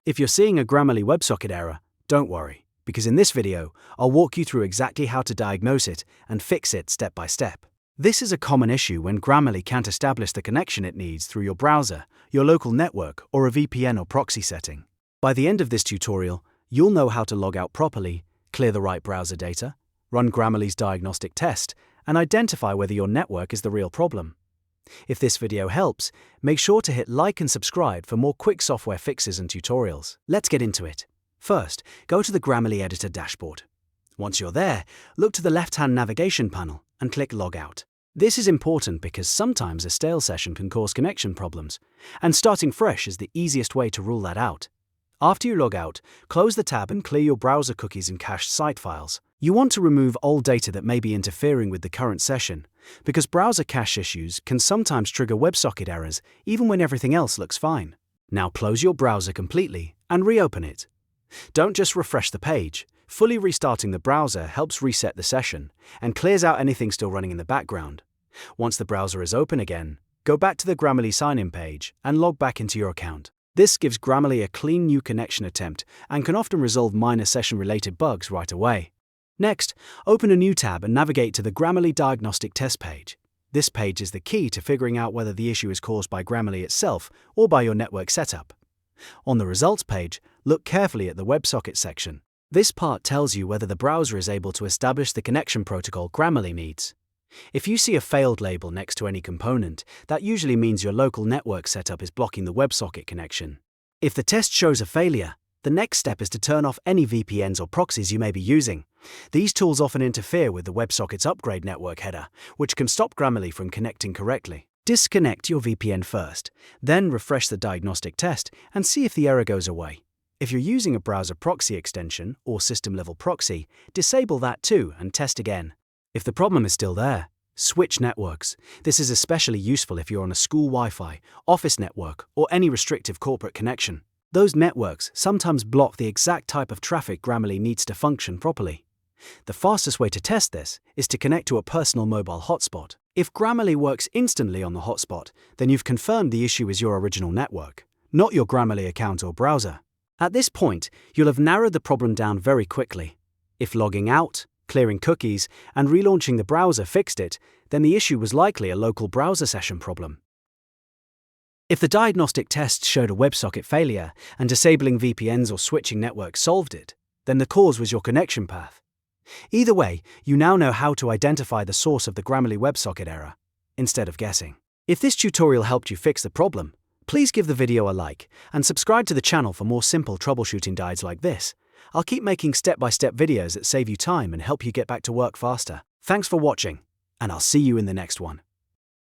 If you're seeing a Grammarly WebSocket error, don't worry, because in this video, I'll walk you through exactly how to diagnose it and fix it step by step. This is a common issue when Grammarly can't establish the connection it needs through your browser, your local network, or a VPN or proxy setting. By the end of this tutorial, you'll know how to log out properly, clear the right browser data, run Grammarly's diagnostic test, and identify whether your network is the real problem. If this video helps, make sure to hit like and subscribe for more quick software fixes and tutorials. Let's get into it. First, go to the Grammarly editor dashboard. Once you're there, look to the left-hand navigation panel and click Log Out. This is important because sometimes a stale session can cause connection problems, and starting fresh is the easiest way to rule that out. After you log out, close the tab and clear your browser cookies and cached site files. You want to remove old data that may be interfering with the current session, because browser cache issues can sometimes trigger WebSocket errors even when everything else looks fine. Now close your browser completely and reopen it. Don't just refresh the page. Fully restarting the browser helps reset the session and clears out anything still running in the background. Once the browser is open again, go back to the Grammarly sign-in page and log back into your account. This gives Grammarly a clean new connection attempt and can often resolve minor session-related bugs right away. Next, open a new tab and navigate to the Grammarly Diagnostic test page. This page is the key to figuring out whether the issue is caused by Grammarly itself or by your network setup. On the results page, look carefully at the WebSocket section. This part tells you whether the browser is able to establish the connection protocol Grammarly needs. If you see a failed label next to any component, that usually means your local network setup is blocking the WebSocket connection. If the test shows a failure, the next step is to turn off any VPNs or proxies you may be using. These tools often interfere with the WebSocket's upgrade network header, which can stop Grammarly from connecting correctly. Disconnect your VPN first, then refresh the diagnostic test and see if the error goes away. If you're using a browser proxy extension or system-level proxy, disable that too and test again. If the problem is still there, switch networks. This is especially useful if you're on a school Wi-Fi, office network, or any restrictive corporate connection. Those networks sometimes block the exact type of traffic Grammarly needs to function properly. The fastest way to test this is to connect to a personal mobile hotspot. If Grammarly works instantly on the hotspot, then you've confirmed the issue is your original network, not your Grammarly account or browser. At this point, you'll have narrowed the problem down very quickly. If logging out, clearing cookies, and relaunching the browser fixed it, then the issue was likely a local browser session problem. If the diagnostic test showed a WebSocket failure and disabling VPNs or switching networks solved it, then the cause was your connection path. Either way, you now know how to identify the source of the Grammarly WebSocket error, instead of guessing. If this tutorial helped you fix the problem, please give the video a like and subscribe to the channel for more simple troubleshooting guides like this. I'll keep making step-by-step videos that save you time and help you get back to work faster. Thanks for watching, and I'll see you in the next one.